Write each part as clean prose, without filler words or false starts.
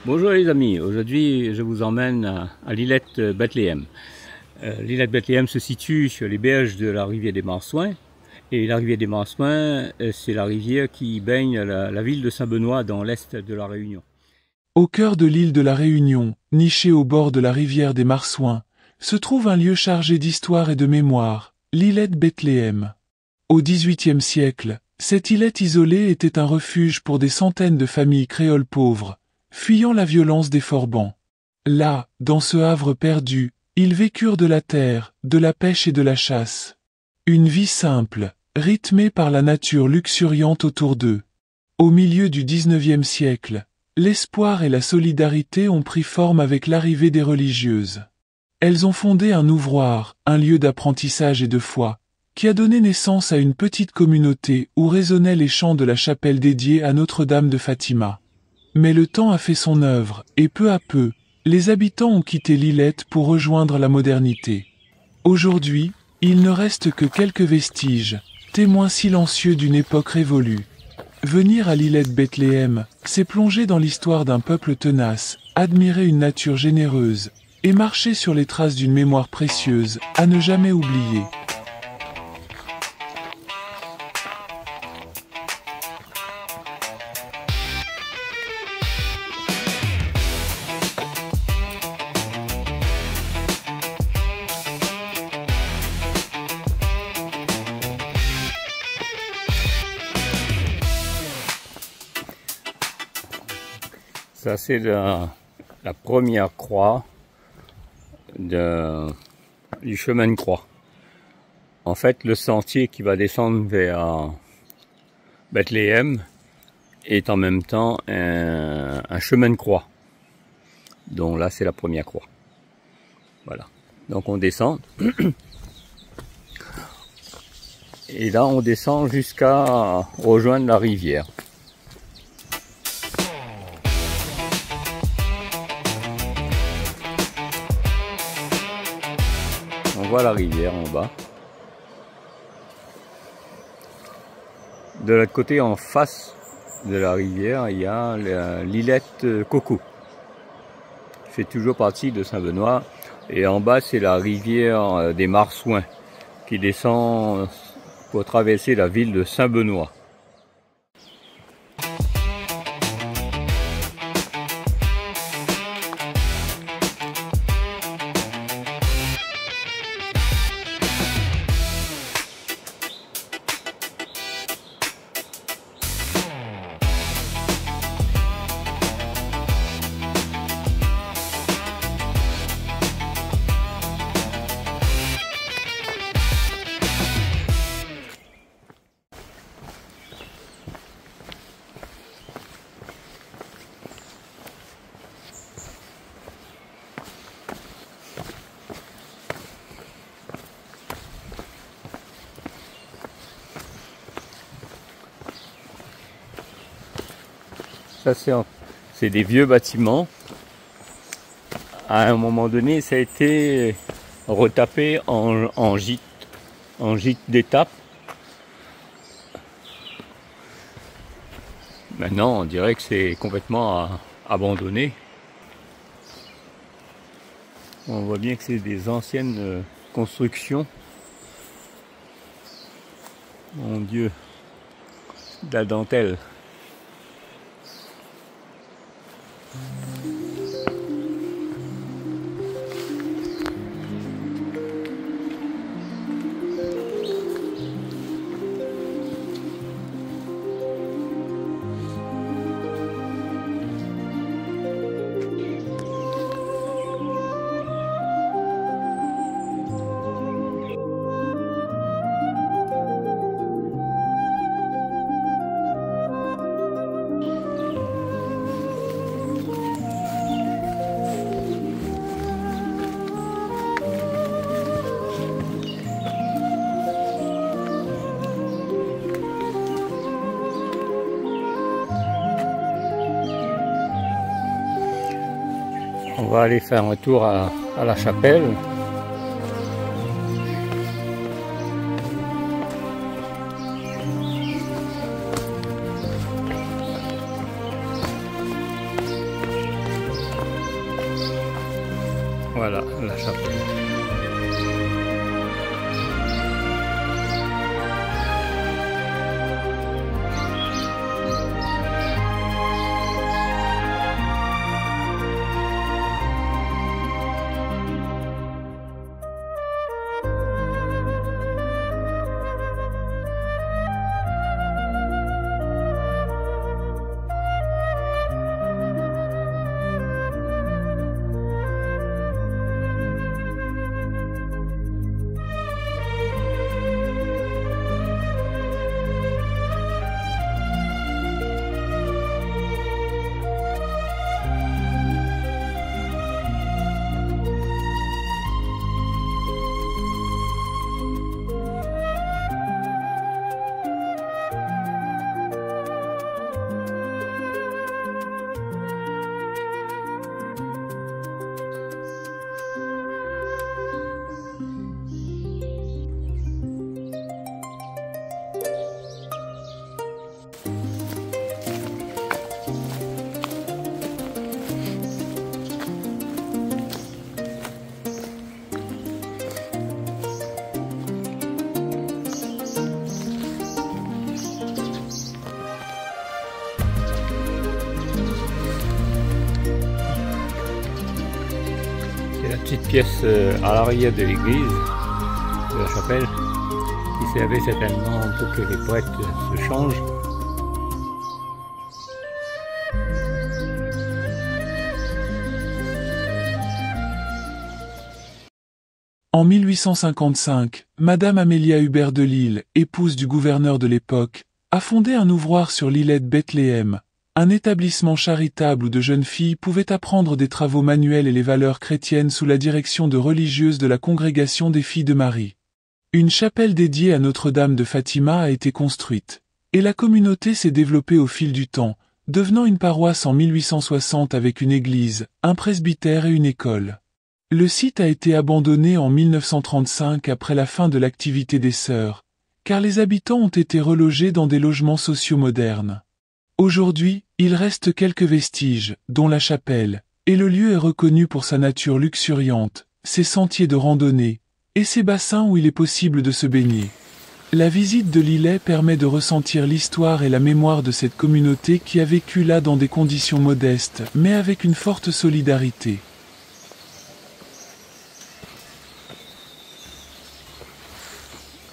Bonjour les amis, aujourd'hui je vous emmène à l'îlette Bethléem. L'îlette Bethléem se situe sur les berges de la rivière des Marsouins. Et la rivière des Marsouins, c'est la rivière qui baigne la ville de Saint-Benoît dans l'est de la Réunion. Au cœur de l'île de la Réunion, niché au bord de la rivière des Marsouins, se trouve un lieu chargé d'histoire et de mémoire, l'îlette Bethléem. Au XVIIIe siècle, cette îlette isolée était un refuge pour des centaines de familles créoles pauvres, fuyant la violence des Forbans. Là, dans ce havre perdu, ils vécurent de la terre, de la pêche et de la chasse. Une vie simple, rythmée par la nature luxuriante autour d'eux. Au milieu du XIXe siècle, l'espoir et la solidarité ont pris forme avec l'arrivée des religieuses. Elles ont fondé un ouvroir, un lieu d'apprentissage et de foi, qui a donné naissance à une petite communauté où résonnaient les chants de la chapelle dédiée à Notre-Dame de Fatima. Mais le temps a fait son œuvre, et peu à peu, les habitants ont quitté l'îlette pour rejoindre la modernité. Aujourd'hui, il ne reste que quelques vestiges, témoins silencieux d'une époque révolue. Venir à l'îlette Bethléem, c'est plonger dans l'histoire d'un peuple tenace, admirer une nature généreuse, et marcher sur les traces d'une mémoire précieuse, à ne jamais oublier. Ça c'est la première croix du chemin de croix. En fait, le sentier qui va descendre vers Bethléem est en même temps un chemin de croix. Donc là, c'est la première croix. Voilà. Donc on descend. Et là, on descend jusqu'à rejoindre la rivière. On voit la rivière en bas. De l'autre côté, en face de la rivière, il y a l'îlette Coco, qui fait toujours partie de Saint-Benoît. Et en bas, c'est la rivière des Marsouins, qui descend pour traverser la ville de Saint-Benoît. Ça c'est des vieux bâtiments. À un moment donné, ça a été retapé en gîte d'étape. Maintenant, on dirait que c'est complètement abandonné. On voit bien que c'est des anciennes constructions. Mon Dieu, de la dentelle. On va aller faire un tour à la chapelle. Voilà, la chapelle. C'est la petite pièce à l'arrière de l'église, de la chapelle, qui servait certainement pour que les prêtres se changent. En 1855, Madame Amélia Hubert de Lille, épouse du gouverneur de l'époque, a fondé un ouvroir sur l'îlet de Bethléem, un établissement charitable où de jeunes filles pouvaient apprendre des travaux manuels et les valeurs chrétiennes sous la direction de religieuses de la congrégation des Filles de Marie. Une chapelle dédiée à Notre-Dame de Fatima a été construite, et la communauté s'est développée au fil du temps, devenant une paroisse en 1860 avec une église, un presbytère et une école. Le site a été abandonné en 1935 après la fin de l'activité des sœurs, car les habitants ont été relogés dans des logements sociaux modernes. Aujourd'hui, il reste quelques vestiges, dont la chapelle, et le lieu est reconnu pour sa nature luxuriante, ses sentiers de randonnée, et ses bassins où il est possible de se baigner. La visite de l'îlet permet de ressentir l'histoire et la mémoire de cette communauté qui a vécu là dans des conditions modestes, mais avec une forte solidarité.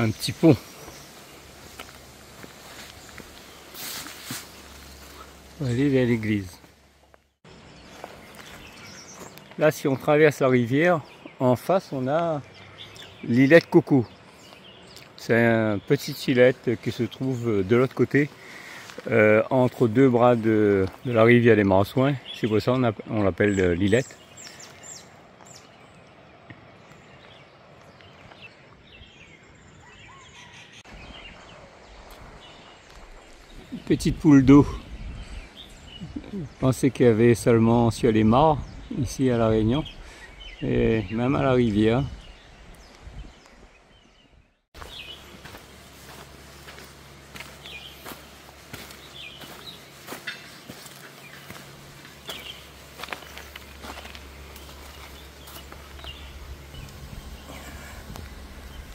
Un petit pont. On va aller vers l'église. Là, si on traverse la rivière, en face, on a l'îlet de Coco. C'est un petit îlet qui se trouve de l'autre côté, entre deux bras de la rivière des Marsouins. C'est pour ça on l'appelle l'îlet. Petite poule d'eau. Je pensais qu'il y avait seulement sur les mares, ici à La Réunion, et même à la rivière.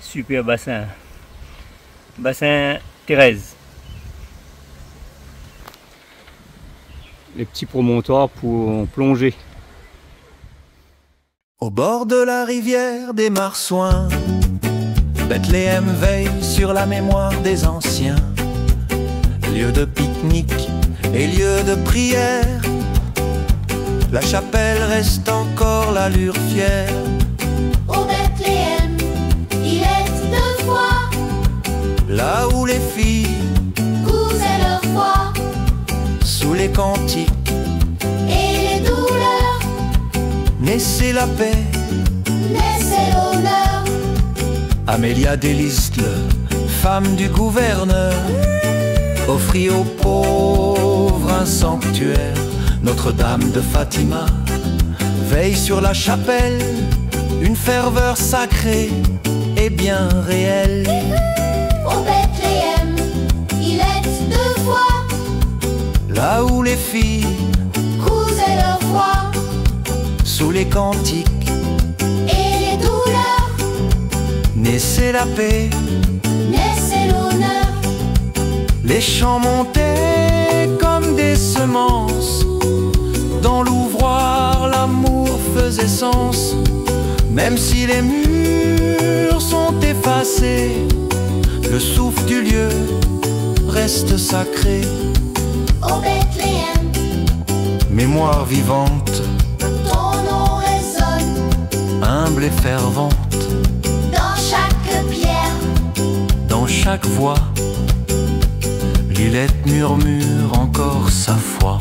Super bassin. Bassin Thérèse. Les petits promontoires pour plonger. Au bord de la rivière des Marsouins, Bethléem veille sur la mémoire des anciens. Lieu de pique-nique et lieu de prière, la chapelle reste encore l'allure fière. Au Bethléem, il est deux fois, Là où les filles cousaient leur foi, sous les cantiques et les douleurs, naissait la paix. naissait l'honneur. Amélia Delisle, femme du gouverneur, offrit aux pauvres un sanctuaire. Notre-Dame de Fatima veille sur la chapelle, une ferveur sacrée et bien réelle. Au Bethléem, il est deux fois, Là où les filles, cousaient leur foi, sous les cantiques naissait la paix, naissait l'honneur, les champs montaient comme des semences. Dans l'ouvroir, l'amour faisait sens. Même si les murs sont effacés, le souffle du lieu reste sacré. Ô Bethléem, Mémoire vivante, ton nom résonne humble et fervente, dans chaque pierre. dans chaque voix. Lilette murmure encore sa foi.